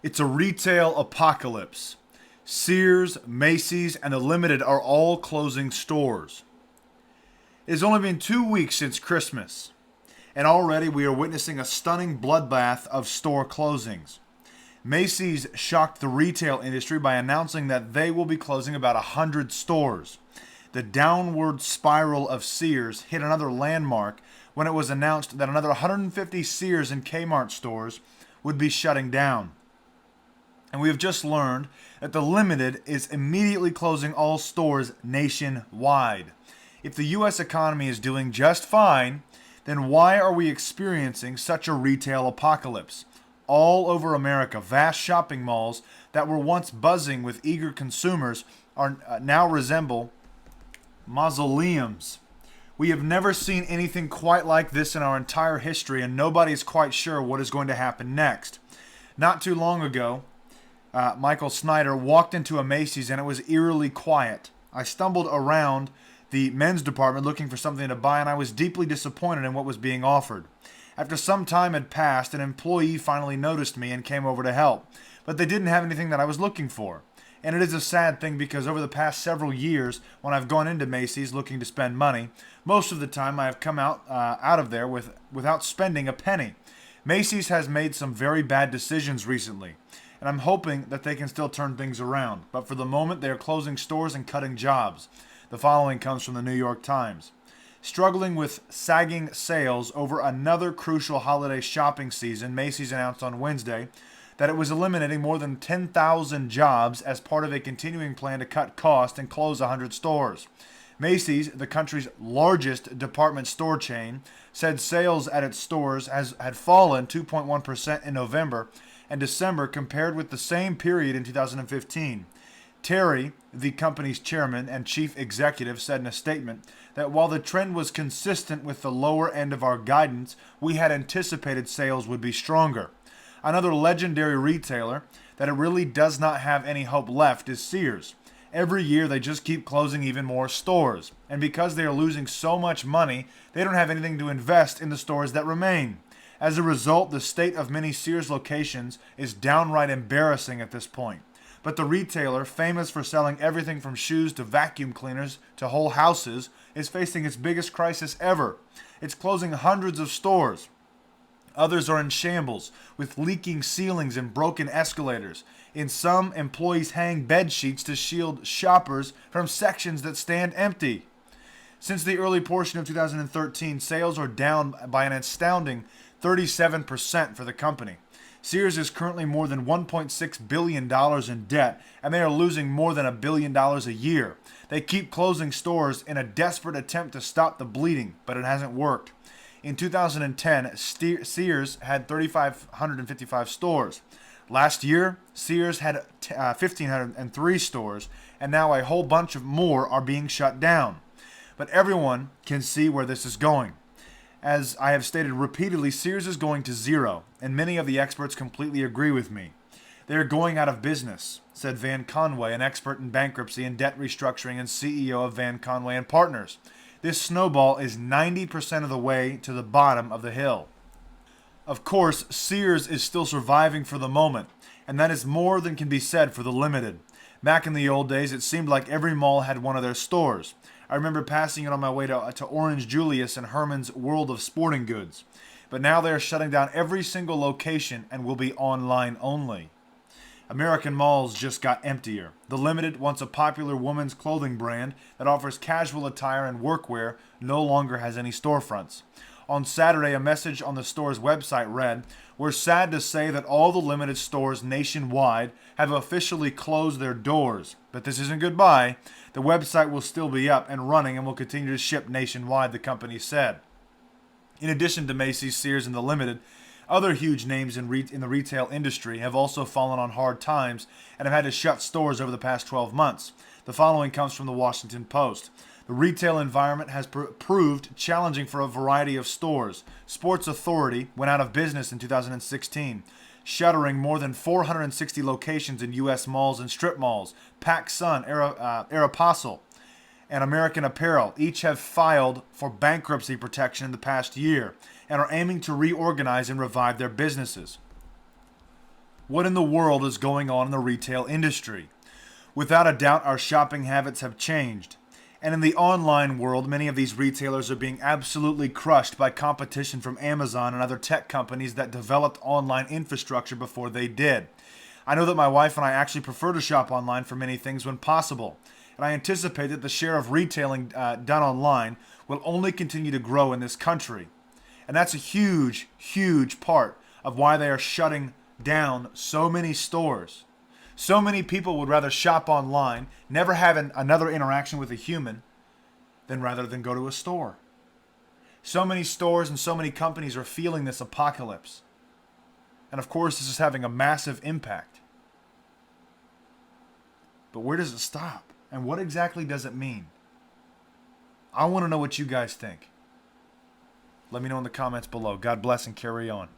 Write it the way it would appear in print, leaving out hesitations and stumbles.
It's a retail apocalypse. Sears, Macy's, and the Limited are all closing stores. It has only been 2 weeks since Christmas, and already we are witnessing a stunning bloodbath of store closings. Macy's shocked the retail industry by announcing that they will be closing about 100 stores. The downward spiral of Sears hit another landmark when it was announced that another 150 Sears and Kmart stores would be shutting down. And we have just learned that the Limited is immediately closing all stores nationwide. If the U.S. economy is doing just fine, then why are we experiencing such a retail apocalypse? All over America, vast shopping malls that were once buzzing with eager consumers are now resemble mausoleums. We have never seen anything quite like this in our entire history, and nobody is quite sure what is going to happen next. Not too long ago, Michael Snyder walked into a Macy's and it was eerily quiet. I stumbled around the men's department looking for something to buy, and I was deeply disappointed in what was being offered. After some time had passed, an employee finally noticed me and came over to help, but they didn't have anything that I was looking for. And it is a sad thing because over the past several years, when I've gone into Macy's looking to spend money, most of the time I have come out of there without spending a penny. Macy's has made some very bad decisions recently, and I'm hoping that they can still turn things around. But for the moment, they are closing stores and cutting jobs. The following comes from the New York Times. Struggling with sagging sales over another crucial holiday shopping season, Macy's announced on Wednesday that it was eliminating more than 10,000 jobs as part of a continuing plan to cut costs and close 100 stores. Macy's, the country's largest department store chain, said sales at its stores had fallen 2.1% in November and December compared with the same period in 2015. Terry, the company's chairman and chief executive, said in a statement that while the trend was consistent with the lower end of our guidance, we had anticipated sales would be stronger. Another legendary retailer that it really does not have any hope left is Sears. Every year they just keep closing even more stores, and because they are losing so much money, they don't have anything to invest in the stores that remain. As a result, the state of many Sears locations is downright embarrassing at this point. But the retailer, famous for selling everything from shoes to vacuum cleaners to whole houses, is facing its biggest crisis ever. It's closing hundreds of stores. Others are in shambles, with leaking ceilings and broken escalators. In some, employees hang bed sheets to shield shoppers from sections that stand empty. Since the early portion of 2013, sales are down by an astounding 37% for the company. Sears is currently more than $1.6 billion in debt, and they are losing more than $1 billion a year. They keep closing stores in a desperate attempt to stop the bleeding, but it hasn't worked. In 2010, Sears had 3,555 stores. Last year, Sears had 1,503 stores, and now a whole bunch of more are being shut down. But everyone can see where this is going. As I have stated repeatedly, Sears is going to zero, and many of the experts completely agree with me. They are going out of business, said Van Conway, an expert in bankruptcy and debt restructuring and CEO of Van Conway and Partners. This snowball is 90% of the way to the bottom of the hill. Of course, Sears is still surviving for the moment, and that is more than can be said for the Limited. Back in the old days, it seemed like every mall had one of their stores. I remember passing it on my way to Orange Julius and Herman's World of Sporting Goods. But now they are shutting down every single location and will be online only. American malls just got emptier. The Limited, once a popular women's clothing brand that offers casual attire and workwear, no longer has any storefronts. On Saturday, a message on the store's website read, "We're sad to say that all the Limited stores nationwide have officially closed their doors. But this isn't goodbye. The website will still be up and running and will continue to ship nationwide," the company said. In addition to Macy's, Sears, and the Limited, other huge names in the retail industry have also fallen on hard times and have had to shut stores over the past 12 months. The following comes from the Washington Post. The retail environment has proved challenging for a variety of stores. Sports Authority went out of business in 2016, shuttering more than 460 locations in U.S. malls and strip malls. PacSun, Aeropostale, and American Apparel each have filed for bankruptcy protection in the past year and are aiming to reorganize and revive their businesses. What in the world is going on in the retail industry? Without a doubt, our shopping habits have changed. And in the online world, many of these retailers are being absolutely crushed by competition from Amazon and other tech companies that developed online infrastructure before they did. I know that my wife and I actually prefer to shop online for many things when possible. And I anticipate that the share of retailing done online will only continue to grow in this country. And that's a huge, huge part of why they are shutting down so many stores. So many people would rather shop online, never have another interaction with a human, rather than go to a store. So many stores and so many companies are feeling this apocalypse. And of course, this is having a massive impact. But where does it stop? And what exactly does it mean? I want to know what you guys think. Let me know in the comments below. God bless and carry on.